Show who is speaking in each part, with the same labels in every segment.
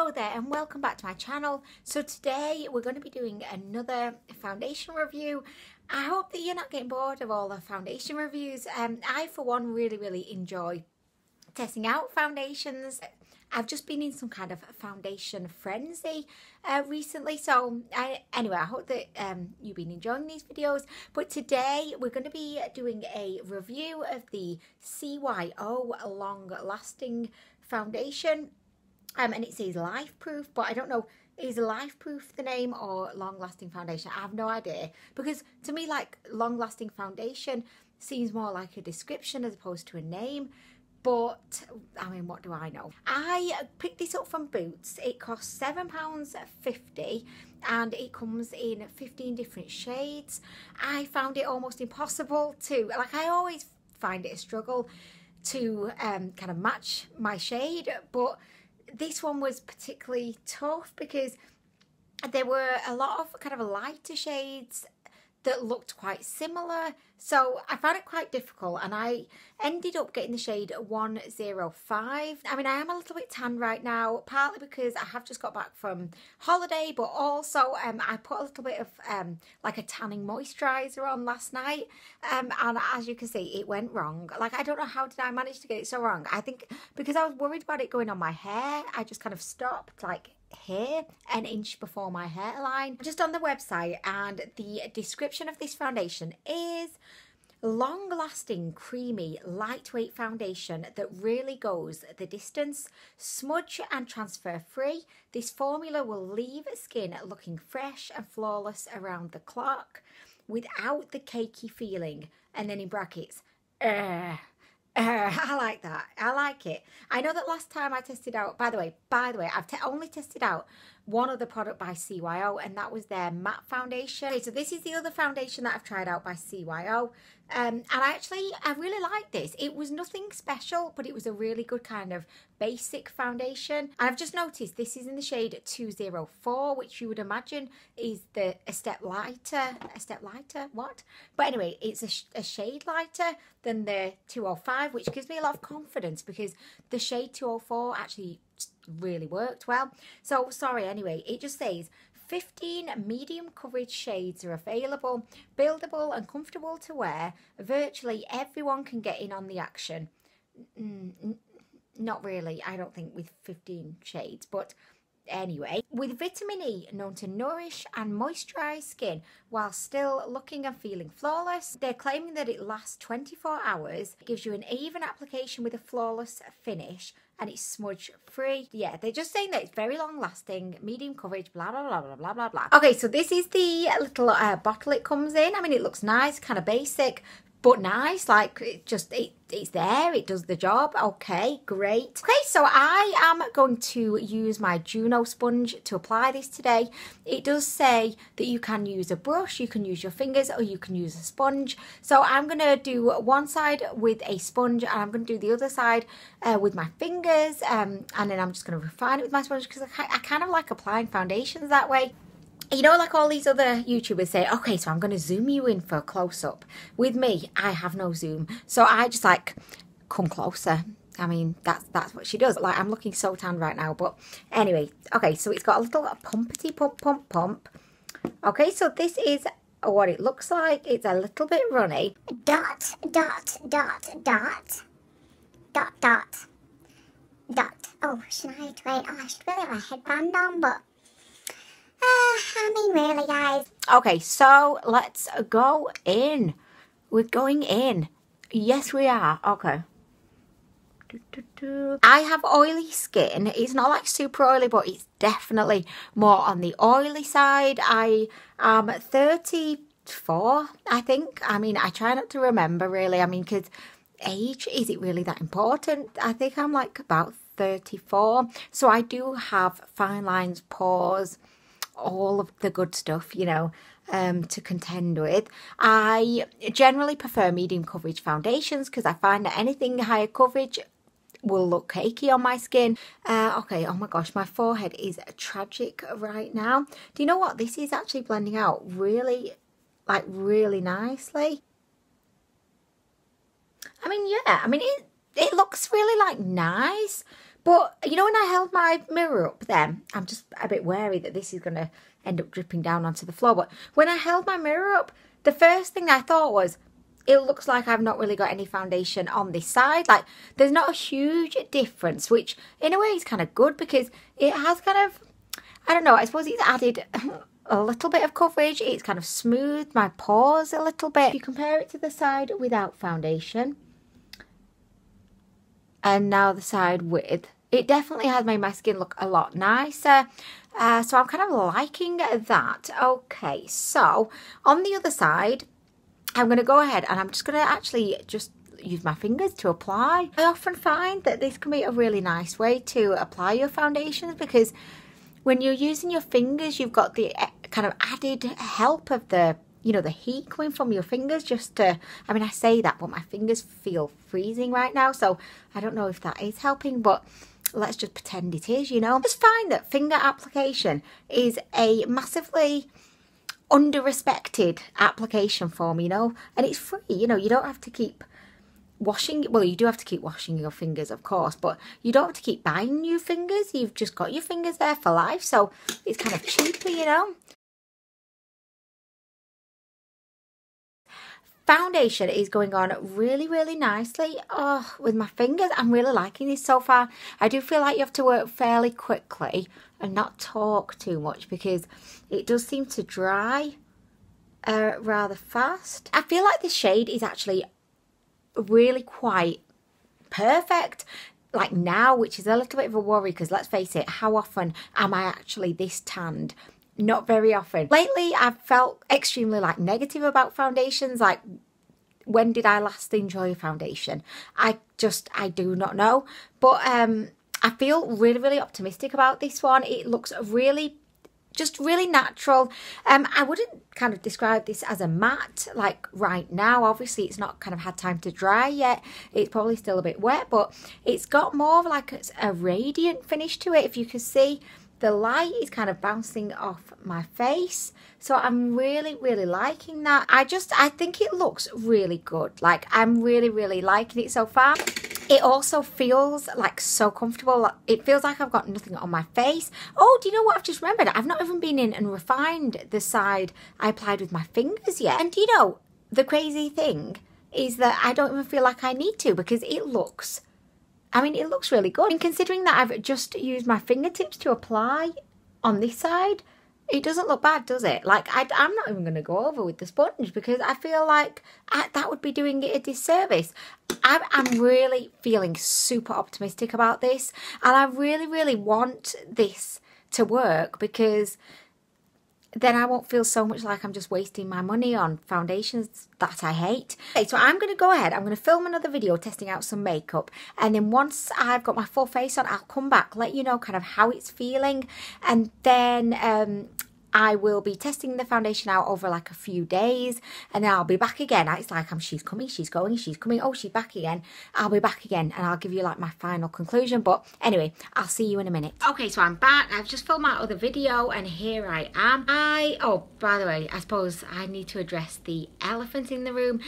Speaker 1: Hello there and welcome back to my channel. So today we're going to be doing another foundation review. I hope that you're not getting bored of all the foundation reviews. I for one really enjoy testing out foundations. I've just been in some kind of foundation frenzy recently, so anyway, I hope that you've been enjoying these videos. But today we're going to be doing a review of the CYO long lasting foundation. And it says Lifeproof, but I don't know, is Lifeproof the name or long lasting foundation? I have no idea, because to me, like, long lasting foundation seems more like a description as opposed to a name. But I mean, what do I know? I picked this up from Boots. It costs £7.50 and it comes in 15 different shades. I found it almost impossible to, like, I always find it a struggle to kind of match my shade, but this one was particularly tough because there were a lot of kind of lighter shades that looked quite similar, so I found it quite difficult, and I ended up getting the shade 105. I mean, I am a little bit tan right now, partly because I have just got back from holiday, but also I put a little bit of like a tanning moisturiser on last night, and as you can see, it went wrong. Like, I don't know how did I manage to get it so wrong. I think because I was worried about it going on my hair, I just kind of stopped like here, an inch before my hairline. Just on the website, and the description of this foundation is long-lasting, creamy, lightweight foundation that really goes the distance. Smudge and transfer free, this formula will leave skin looking fresh and flawless around the clock without the cakey feeling. And then in brackets, I like that. I like it. I know that last time I tested out, by the way, I've only tested out one other product by CYO, and that was their matte foundation. Okay, so this is the other foundation that I've tried out by CYO. And I really like this. It was nothing special, but it was a really good kind of basic foundation. And I've just noticed this is in the shade 204, which you would imagine is a step lighter. A step lighter? What? But anyway, it's a shade lighter than the 205, which gives me a lot of confidence because the shade 204 actually really worked well. So sorry, anyway, it just says 15 medium coverage shades are available, buildable and comfortable to wear. Virtually everyone can get in on the action. Not really, I don't think, with 15 shades, but anyway, with vitamin E known to nourish and moisturize skin while still looking and feeling flawless. They're claiming that it lasts 24 hours, gives you an even application with a flawless finish, and it's smudge free. Yeah, they're just saying that it's very long lasting, medium coverage, blah blah blah blah blah blah blah. Okay, so this is the little bottle it comes in. I mean, it looks nice, kind of basic, but nice. Like, it's there, it does the job. Okay, great. Okay, so I am going to use my Juno sponge to apply this today. It does say that you can use a brush, you can use your fingers, or you can use a sponge. So I'm going to do one side with a sponge, and I'm going to do the other side with my fingers, and then I'm just going to refine it with my sponge because I kind of like applying foundations that way. You know, like all these other YouTubers say, okay, so I'm going to zoom you in for a close-up. With me, I have no zoom. So I just, like, come closer. I mean, that's what she does. Like, I'm looking so tan right now. But anyway, okay, so it's got a little pumpity pump. Okay, so this is what it looks like. It's a little bit runny.
Speaker 2: Dot. Oh, should I wait? Oh, I should really have a headband on, but I mean, really, guys.
Speaker 1: Okay, so let's go in. We're going in. Yes, we are. Okay. I have oily skin. It's not like super oily, but it's definitely more on the oily side. I am 34, I think. I mean, I try not to remember, really. I mean, because age, is it really that important? I think I'm like about 34. So I do have fine lines, pores, all of the good stuff, you know, to contend with. I generally prefer medium coverage foundations because I find that anything higher coverage will look cakey on my skin. Okay, oh my gosh, my forehead is tragic right now. Do you know what? This is actually blending out really, like, really nicely. I mean, yeah, I mean, it looks really, like, nice, But, you know, when I held my mirror up then, I'm just a bit wary that this is going to end up dripping down onto the floor. But when I held my mirror up, the first thing I thought was, it looks like I've not really got any foundation on this side. Like, there's not a huge difference, which in a way is kind of good because it has kind of, I don't know, I suppose it's added a little bit of coverage. It's kind of smoothed my pores a little bit. If you compare it to the side without foundation and now the side with, it definitely has made my skin look a lot nicer. So I'm kind of liking that. Okay, so on the other side, I'm going to go ahead and I'm just going to actually just use my fingers to apply. I often find that this can be a really nice way to apply your foundations because when you're using your fingers, you've got the kind of added help of the, you know, the heat coming from your fingers just to, I mean, I say that, but my fingers feel freezing right now. So I don't know if that is helping, but let's just pretend it is, you know. I just find that finger application is a massively under-respected application form, you know, and it's free, you know. You don't have to keep washing, well, you do have to keep washing your fingers, of course, but you don't have to keep buying new fingers. You've just got your fingers there for life, so it's kind of cheaper, you know. Foundation is going on really, really nicely. Oh, with my fingers, I'm really liking this so far. I do feel like you have to work fairly quickly and not talk too much because it does seem to dry rather fast. I feel like this shade is actually really quite perfect like now, which is a little bit of a worry because let's face it, how often am I actually this tanned? Not very often. Lately, I've felt extremely like negative about foundations. Like, when did I last enjoy a foundation? I do not know. But I feel really, really optimistic about this one. It looks really, just really natural. I wouldn't kind of describe this as a matte like right now. Obviously, it's not kind of had time to dry yet. It's probably still a bit wet, but it's got more of like a radiant finish to it. If you can see, the light is kind of bouncing off my face. So I'm really, really liking that. I think it looks really good. Like, I'm really, really liking it so far. It also feels like so comfortable. It feels like I've got nothing on my face. Oh, do you know what I've just remembered? I've not even been in and refined the side I applied with my fingers yet. And you know, the crazy thing is that I don't even feel like I need to because it looks, I mean, it looks really good. And considering that I've just used my fingertips to apply on this side, it doesn't look bad, does it? Like, I'm not even going to go over with the sponge because I feel like that would be doing it a disservice. I'm really feeling super optimistic about this. And I really, really want this to work because then I won't feel so much like I'm just wasting my money on foundations that I hate. Okay, so I'm going to go ahead. I'm going to film another video testing out some makeup. And then once I've got my full face on, I'll come back, let you know kind of how it's feeling. And then I will be testing the foundation out over like a few days. And then I'll be back again. It's like she's coming, she's going, she's coming. Oh, she's back again. I'll be back again and I'll give you like my final conclusion. But anyway, I'll see you in a minute. Okay, so I'm back. I've just filmed my other video and here I am. Oh, by the way, I suppose I need to address the elephant in the room.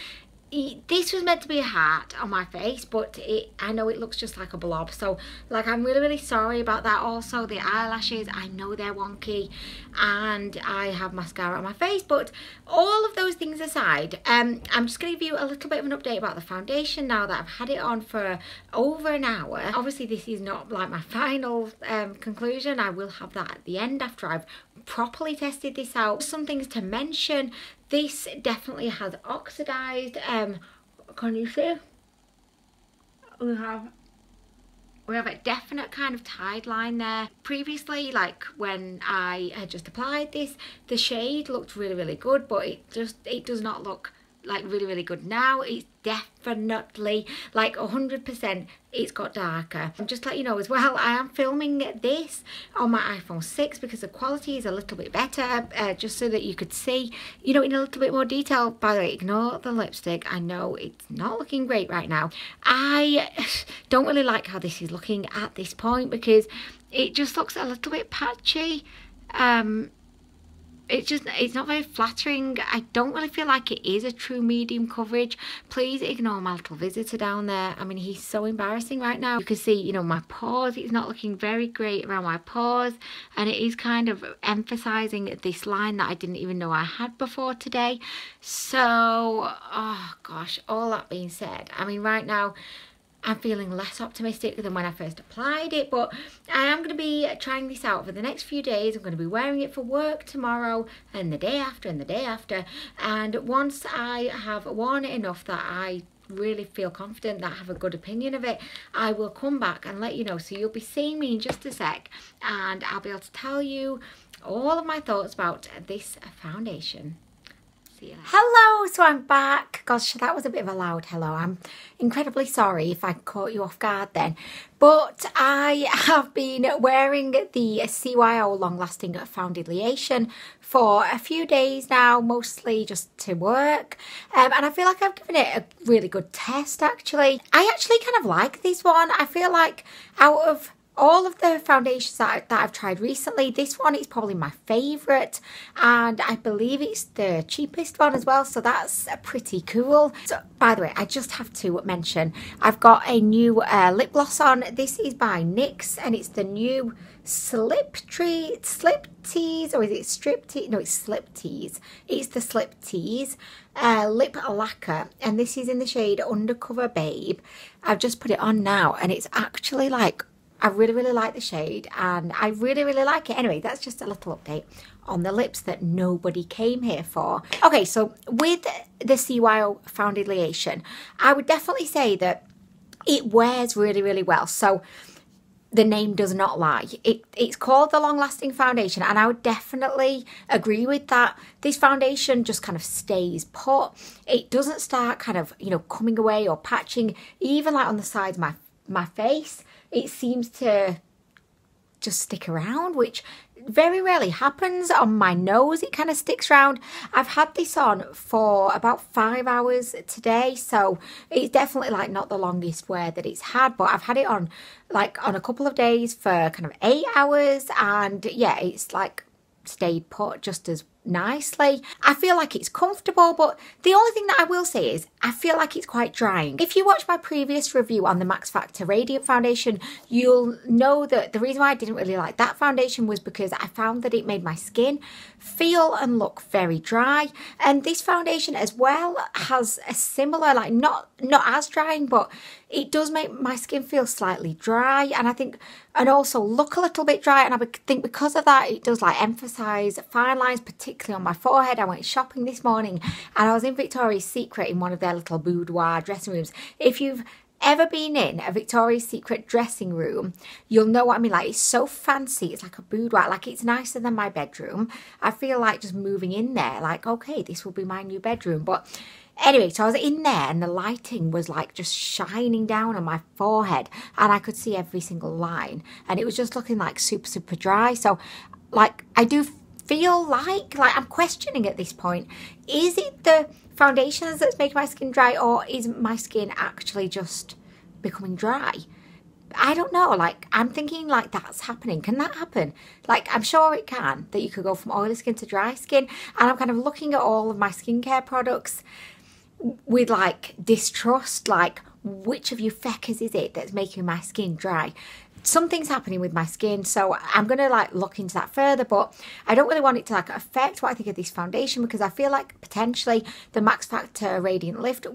Speaker 1: This was meant to be a heart on my face, but I know it looks just like a blob, so like I'm really, really sorry about that. Also, the eyelashes, I know they're wonky and I have mascara on my face, but all of those things aside, I'm just going to give you a little bit of an update about the foundation now that I've had it on for over an hour. Obviously, this is not like my final conclusion. I will have that at the end after I've properly tested this out. Some things to mention: this definitely has oxidized. Can you see? We have a definite kind of tide line there. Previously, like when I had just applied this, the shade looked really, really good, but it does not look like really, really good now. It's definitely like 100% it's got darker. And just to let you know as well, I am filming this on my iPhone 6 because the quality is a little bit better, just so that you could see, you know, in a little bit more detail. By the way, ignore the lipstick. I know it's not looking great right now. I don't really like how this is looking at this point because it just looks a little bit patchy. it's not very flattering. I don't really feel like it is a true medium coverage. Please ignore my little visitor down there. I mean, he's so embarrassing right now. You can see, you know, my pores. It's not looking very great around my pores, and it is kind of emphasizing this line that I didn't even know I had before today. So, oh gosh, all that being said, I mean, right now I'm feeling less optimistic than when I first applied it, but I am going to be trying this out for the next few days. I'm going to be wearing it for work tomorrow and the day after and the day after, and once I have worn it enough that I really feel confident, that I have a good opinion of it, I will come back and let you know. So you'll be seeing me in just a sec, and I'll be able to tell you all of my thoughts about this foundation. Hello, so I'm back. Gosh, that was a bit of a loud hello. I'm incredibly sorry if I caught you off guard then. But I have been wearing the CYO Long Lasting Foundation for a few days now, mostly just to work. And I feel like I've given it a really good test, actually. I actually kind of like this one. I feel like out of all of the foundations that I've tried recently, this one is probably my favourite, and I believe it's the cheapest one as well, so that's pretty cool. So, by the way, I just have to mention, I've got a new lip gloss on. This is by NYX, and it's the new Slip Tease, or is it Strip Tease? No, it's Slip Tease. It's the Slip Tease lip lacquer, and this is in the shade Undercover Babe. I've just put it on now, and it's actually like, I really like the shade, and I really like it. Anyway, that's just a little update on the lips that nobody came here for. Okay, so with the CYO foundation, I would definitely say that it wears really well. So the name does not lie. It's called the Long Lasting Foundation, and I would definitely agree with that. This foundation just kind of stays put. It doesn't start kind of, you know, coming away or patching, even like on the sides of my face. It seems to just stick around, which very rarely happens. On my nose, it kind of sticks around. I've had this on for about 5 hours today, so it's definitely like not the longest wear that it's had, but I've had it on like on a couple of days for kind of 8 hours, and yeah, it's like stayed put just as nicely. I feel like it's comfortable, but the only thing that I will say is I feel like it's quite drying. If you watch my previous review on the Max Factor Radiant Foundation, you'll know that the reason why I didn't really like that foundation was because I found that it made my skin feel and look very dry, and this foundation as well has a similar, like not as drying, but it does make my skin feel slightly dry, and I think, and also look a little bit dry, and I think because of that it does like emphasize fine lines, particularly on my forehead. I went shopping this morning and I was in Victoria's Secret in one of their little boudoir dressing rooms. If you've ever been in a Victoria's Secret dressing room, you'll know what I mean. Like, it's so fancy, it's like a boudoir, like it's nicer than my bedroom. I feel like just moving in there, like, okay, this will be my new bedroom. But anyway, so I was in there and the lighting was like just shining down on my forehead, and I could see every single line, and it was just looking like super dry. So like, I do feel like I'm questioning at this point, is it the foundations that's making my skin dry, or is my skin actually just becoming dry? I don't know. Like, I'm thinking like that's happening. Can that happen? Like, I'm sure it can, that you could go from oily skin to dry skin. And I'm kind of looking at all of my skincare products with like distrust, like, which of you feckers is it that's making my skin dry? Something's happening with my skin, so I'm going to like look into that further, but I don't really want it to like affect what I think of this foundation, because I feel like potentially the Max Factor Radiant Lift,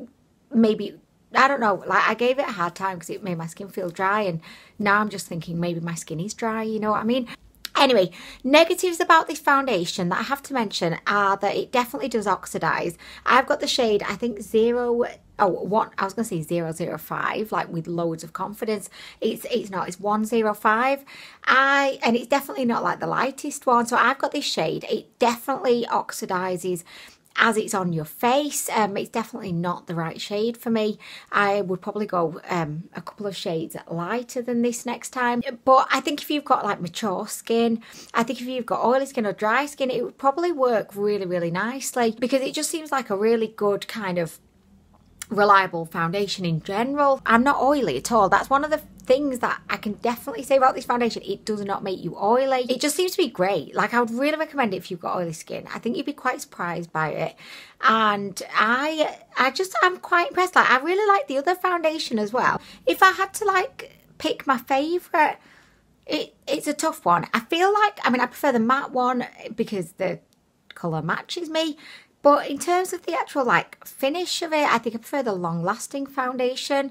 Speaker 1: maybe, I don't know, like I gave it a hard time because it made my skin feel dry, and now I'm just thinking maybe my skin is dry, you know what I mean? Anyway, negatives about this foundation that I have to mention are that it definitely does oxidize. I've got the shade, I think I was going to say 005, like with loads of confidence. It's not, it's 105. And it's definitely not like the lightest one. So I've got this shade. It definitely oxidizes as it's on your face. It's definitely not the right shade for me. I would probably go a couple of shades lighter than this next time. But I think if you've got like mature skin, I think if you've got oily skin or dry skin, it would probably work really nicely, because it just seems like a really good kind of reliable foundation in general. I'm not oily at all. That's one of the things that I can definitely say about this foundation. It does not make you oily. It just seems to be great. Like, I would really recommend it if you've got oily skin. I think you'd be quite surprised by it. And I'm quite impressed. Like, I really like the other foundation as well. If I had to like pick my favorite, it's a tough one. I feel like, I mean, I prefer the matte one because the color matches me. But in terms of the actual like finish of it, I think I prefer the long-lasting foundation.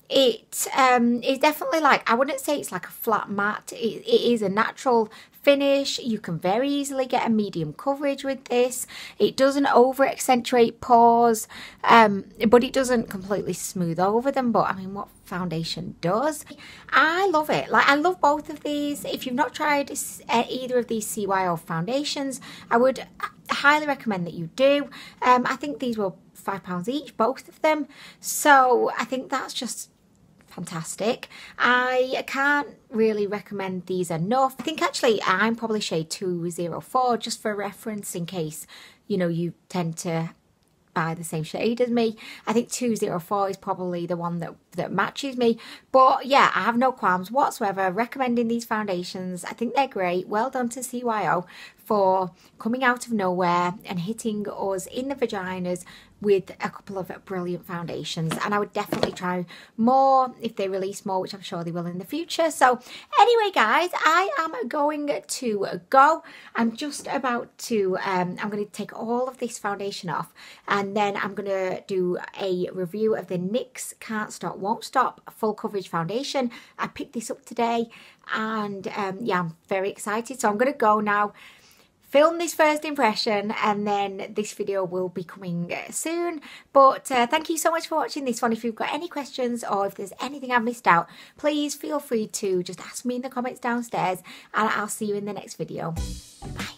Speaker 1: It is definitely like, I wouldn't say it's like a flat matte. It is a natural finish. You can very easily get a medium coverage with this. It doesn't over accentuate pores, but it doesn't completely smooth over them. But I mean, what foundation does? I love it. Like, I love both of these. If you've not tried either of these CYO foundations, I would highly recommend that you do. I think these were £5 each, both of them. So I think that's just fantastic. I can't really recommend these enough. I think actually I'm probably shade 204 just for reference, in case, you know, you tend to buy the same shade as me. I think 204 is probably the one that matches me. But yeah, I have no qualms whatsoever recommending these foundations. I think they're great. Well done to CYO for coming out of nowhere and hitting us in the vaginas with a couple of brilliant foundations. And I would definitely try more if they release more, which I'm sure they will in the future. So anyway, guys, I am going to go. I'm just about to, I'm going to take all of this foundation off, and then I'm going to do a review of the NYX Can't Stop Won't Stop full coverage foundation. I picked this up today, and yeah, I'm very excited. So I'm going to go now, film this first impression, and then this video will be coming soon. But thank you so much for watching this one. If you've got any questions or if there's anything I've missed out, please feel free to just ask me in the comments downstairs, and I'll see you in the next video. Bye.